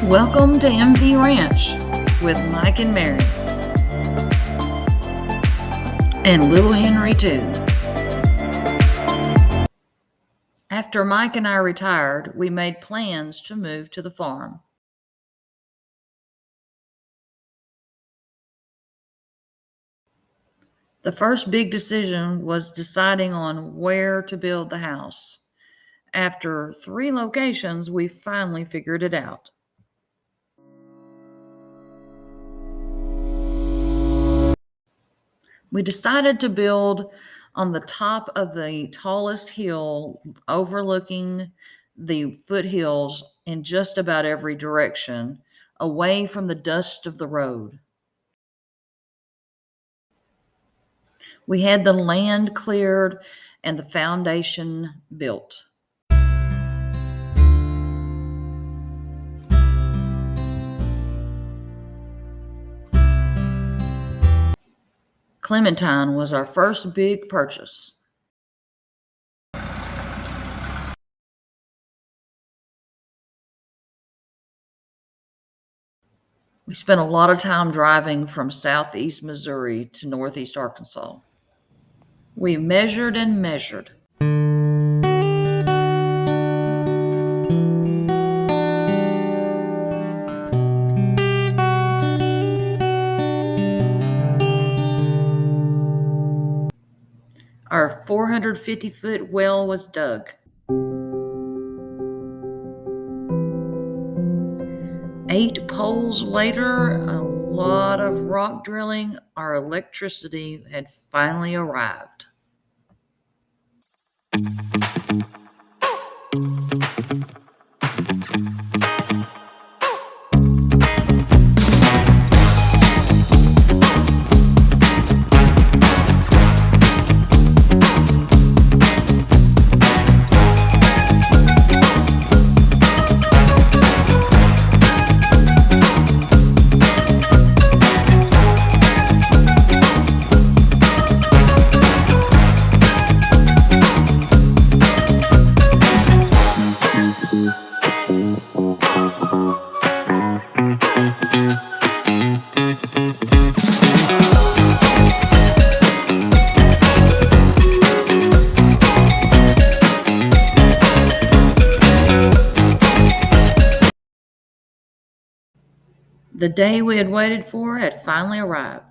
Welcome to MV Ranch with Mike and Mary. And little Henry, too. After Mike and I retired, we made plans to move to the farm. The first big decision was deciding on where to build the house. After 3 locations, we finally figured it out. We decided to build on the top of the tallest hill, overlooking the foothills in just about every direction, away from the dust of the road. We had the land cleared and the foundation built. Clementine was our first big purchase. We spent a lot of time driving from southeast Missouri to northeast Arkansas. We measured and measured. Our 450-foot well was dug. 8 poles later, a lot of rock drilling, our electricity had finally arrived. The day we had waited for had finally arrived.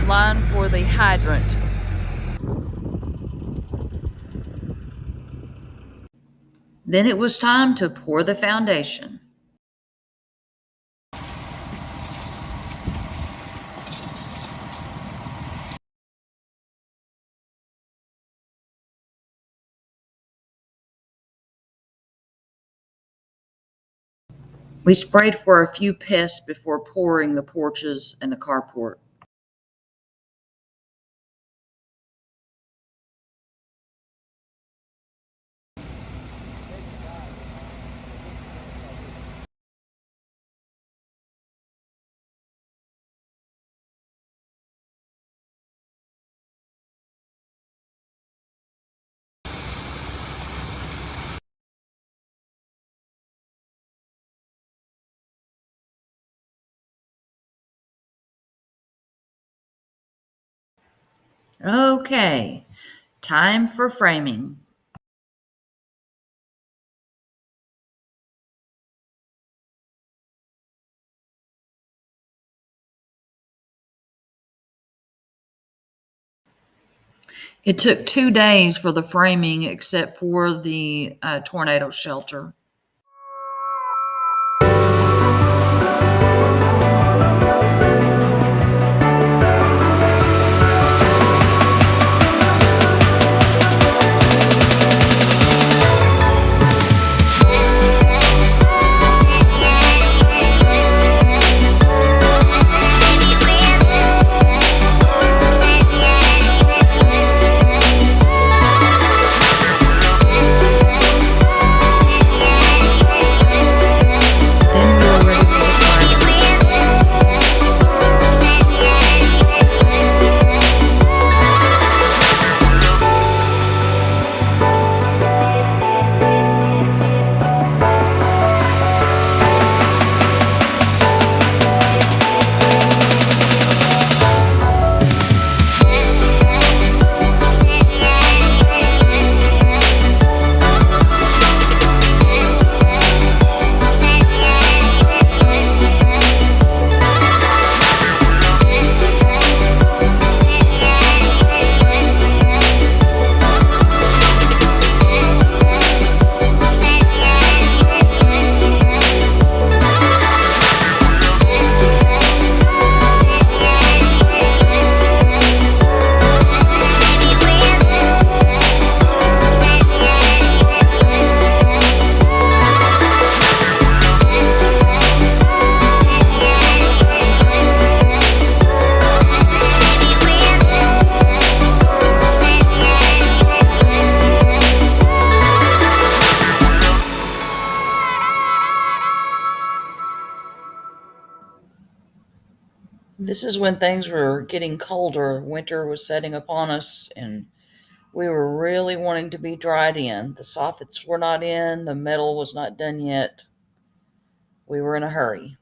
Line for the hydrant. Then it was time to pour the foundation. We sprayed for a few pests before pouring the porches and the carport. Okay, time for framing. It took 2 days for the framing, except for the tornado shelter. Then we were ready for the final. This is when things were getting colder. Winter was setting upon us, and we were really wanting to be dried in. The soffits were not in, the metal was not done yet. We were in a hurry.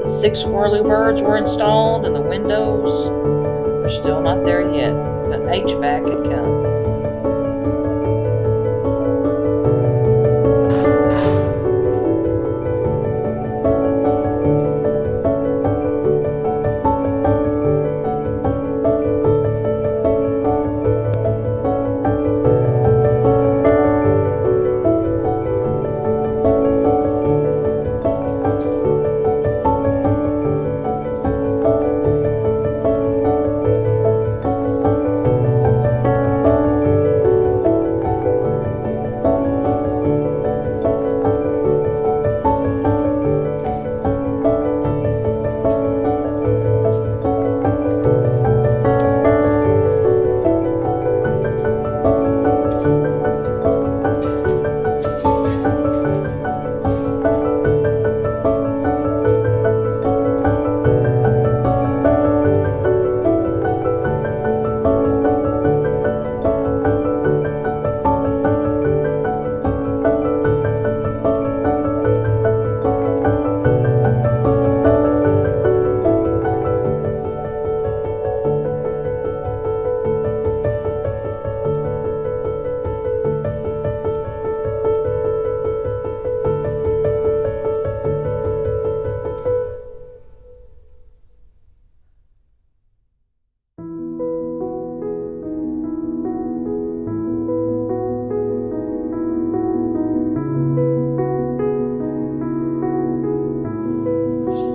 The 6 whirlybirds were installed, and the windows were still not there yet, but HVAC had come.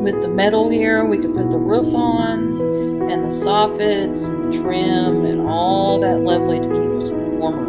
With the metal here, we could put the roof on, and the soffits, and the trim, and all that lovely to keep us warmer.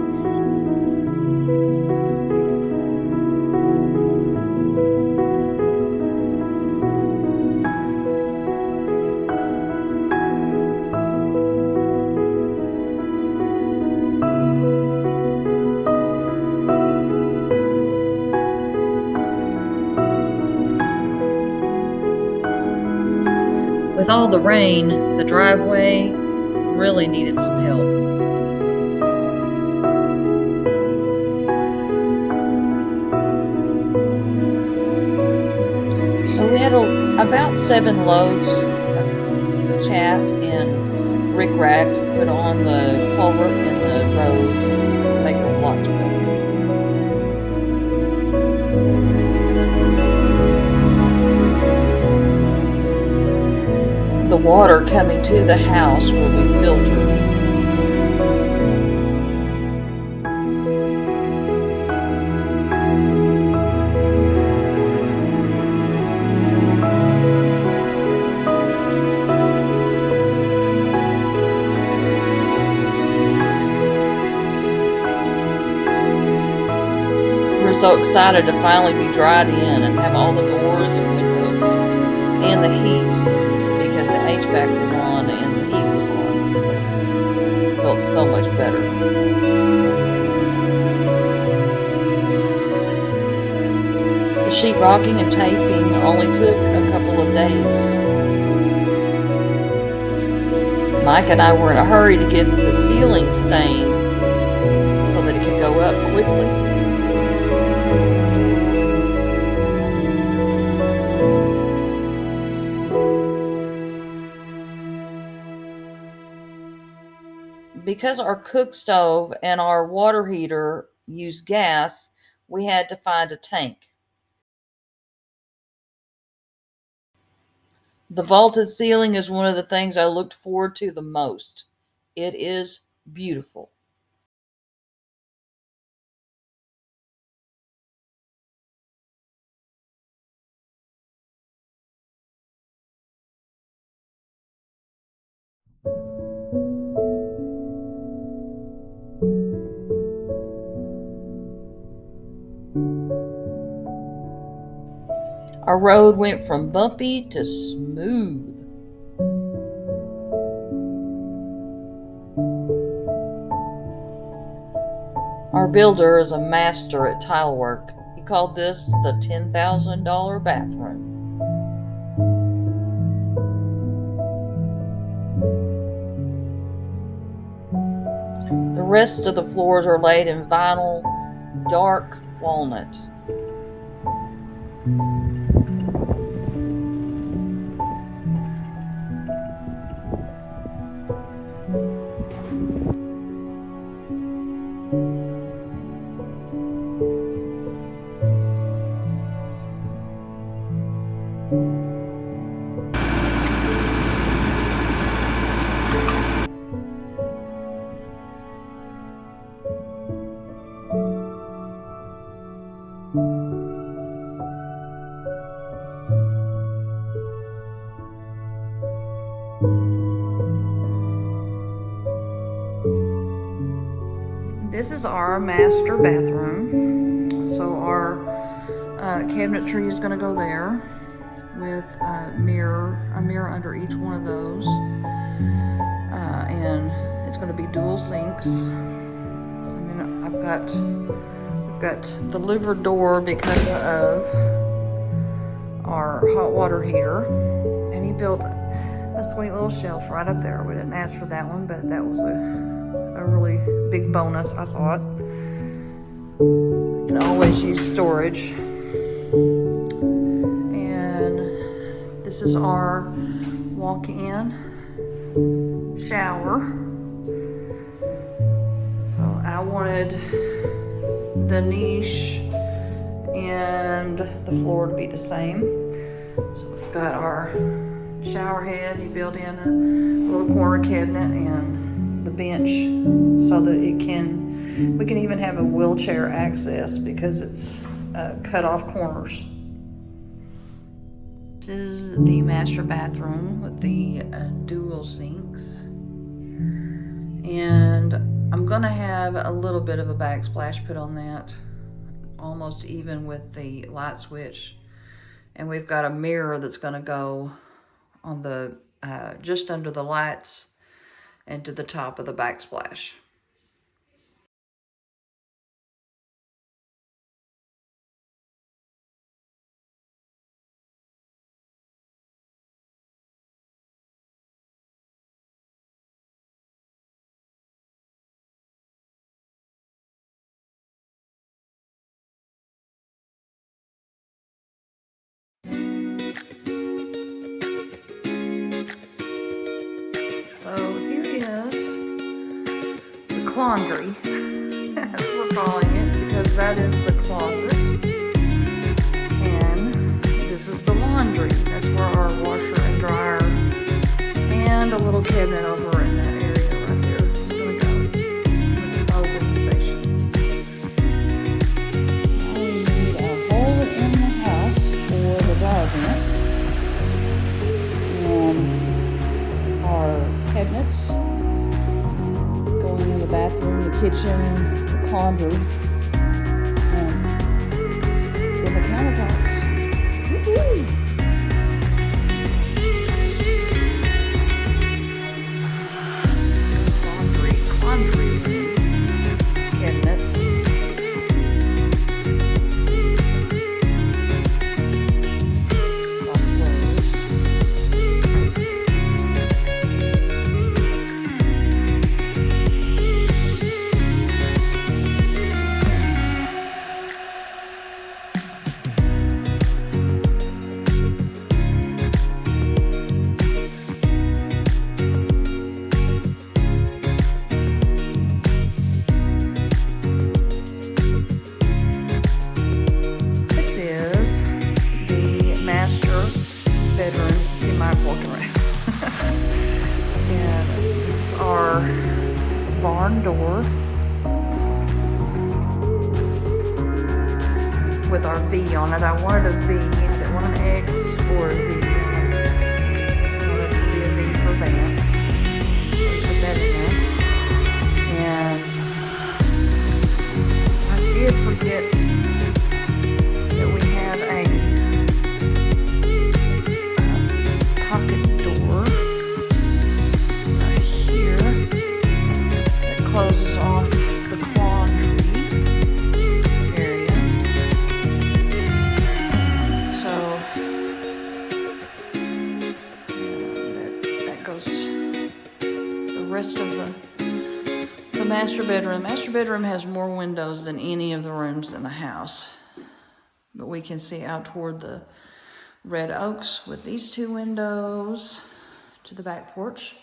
all the rain, the driveway really needed some help. So we had about 7 loads of chat and rickrack put on the culvert in the road to make the lots better. The water coming to the house will be filtered. We're so excited to finally be dried in and have all the doors and windows and the heat because the HVAC was on and the heat was on. So it felt so much better. The sheetrocking and taping only took a couple of days. Mike and I were in a hurry to get the ceiling stained so that it could go up quickly. Because our cook stove and our water heater use gas, we had to find a tank. The vaulted ceiling is one of the things I looked forward to the most. It is beautiful. Our road went from bumpy to smooth. Our builder is a master at tile work. He called this the $10,000 bathroom. The rest of the floors are laid in vinyl dark walnut. This is our master bathroom. So our cabinetry is going to go there with a mirror under each one of those. And it's going to be dual sinks. And then we've got the louvered door because of our hot water heater. And he built a sweet little shelf right up there. We didn't ask for that one, but that was a really big bonus, I thought. You can always use storage. And this is our walk-in shower. So I wanted the niche and the floor to be the same. So it's got our shower head. He built in a little corner cabinet and the bench so that we can even have a wheelchair access because it's cut off corners. This is the master bathroom with the dual sinks. And I'm gonna have a little bit of a backsplash put on that, almost even with the light switch. And we've got a mirror that's gonna go on the just under the lights and to the top of the backsplash. So here is the laundry, as we're calling it, because that is the closet. And this is the laundry. That's where our washer and dryer and a little cabinet over in that area right there is going to go with the folding station. Now we need a hole in the house for the dryer vent. And our cabinets going in the bathroom, the kitchen, the laundry, and then the countertops. Woo-hoo! Laundry cabinets. See Mike walking around. And this is our barn door with our V on it. I wanted a V. I didn't want an X or a Z on it. I wanted it to be a V for Vance. So we put that in there. And I did forget that we have a pocket door right here that closes off the laundry area. So that goes the rest of the master bedroom. The master bedroom has more windows than any of the rooms in the house, but we can see out toward the red oaks with these two windows to the back porch,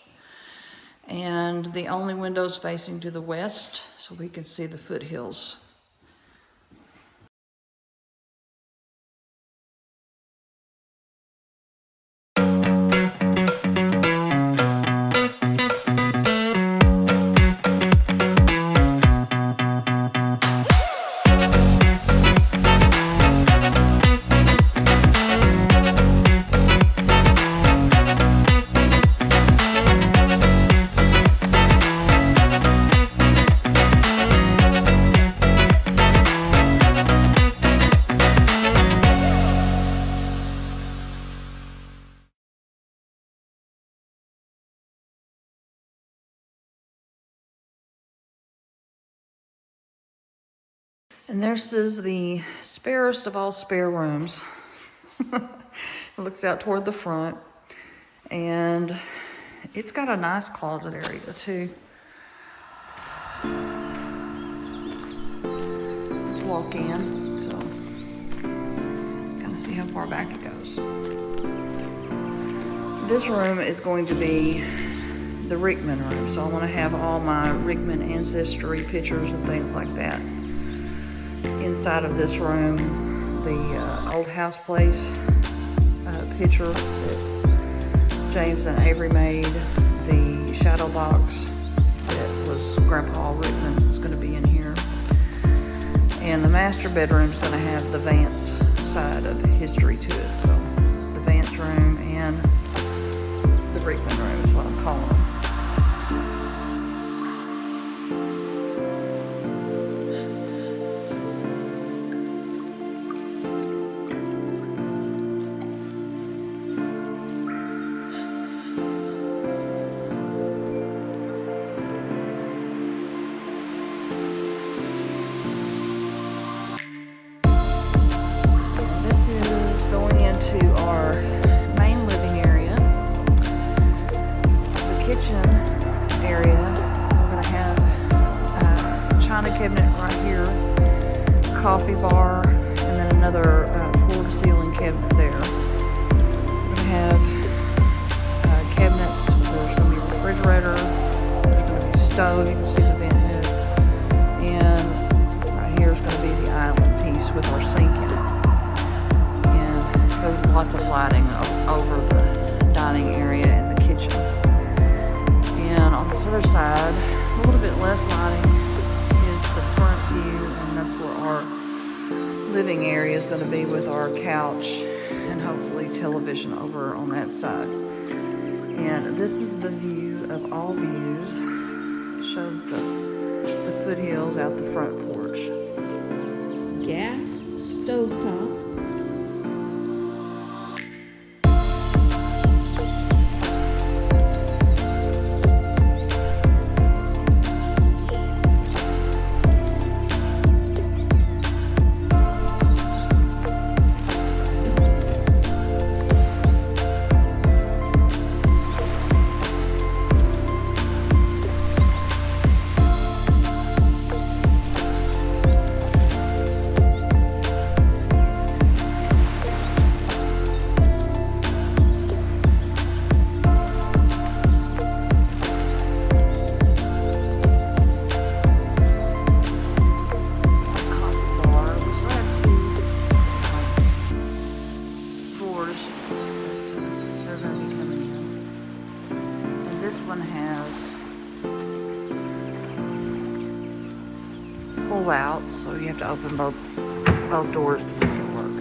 and the only windows facing to the west, so we can see the foothills. And this is the sparest of all spare rooms. It looks out toward the front, and it's got a nice closet area too. Let's walk in, so kind of see how far back it goes. This room is going to be the Rickman room, so I want to have all my Rickman ancestry pictures and things like that inside of this room. The old house place picture that James and Avery made, the shadow box that was Grandpa Rickman's is going to be in here, and the master bedroom is going to have the Vance side of history to it. So the Vance room and the Rickman room is what I'm calling them. Going into our main living area, the kitchen area. We're going to have a china cabinet right here, coffee bar, and then another floor-to-ceiling cabinet there. We're going to have cabinets. There's going to be refrigerator. There's going to be a stove. You can see the vent hood. And right here is going to be the island piece with our sink in it. And there's lots of lighting over the dining area and the kitchen. And on this other side, a little bit less lighting, is the front view, and that's where our living area is going to be with our couch and hopefully television over on that side. And this is the view of all views. It shows the foothills out the front porch. Gas stovetop. This one has pull outs, so you have to open both doors to make it work.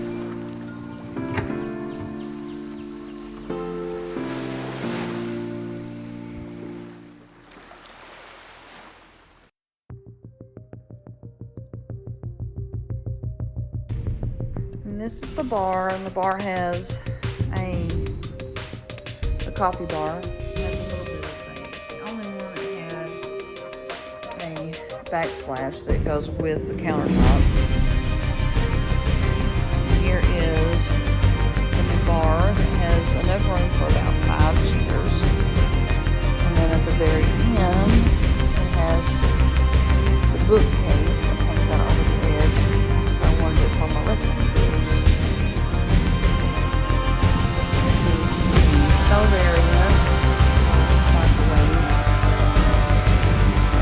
And this is the bar, and the bar has a coffee bar. It has a little bit of things. It's the only one that had a backsplash that goes with the countertop. Here is the bar that has enough room for about 5 chairs. And then at the very end, it has the bookcase that hangs out over the edge, because I wanted it for my wrestling books. This is the stove area, microwave.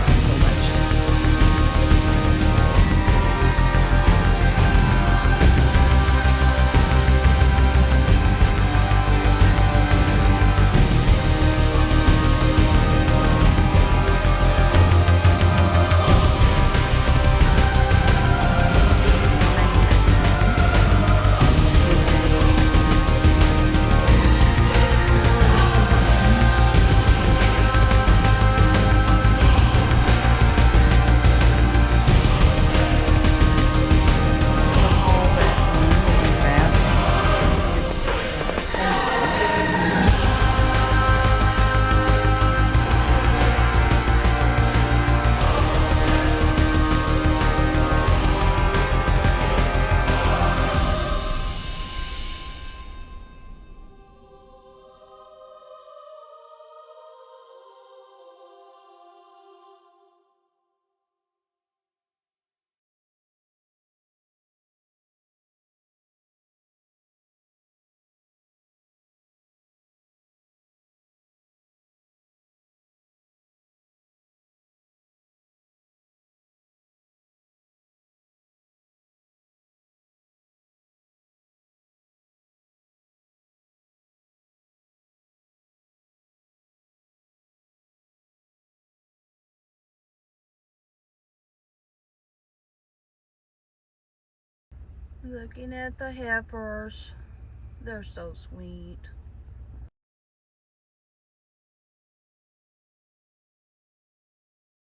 Thanks so much. Looking at the heifers. They're so sweet.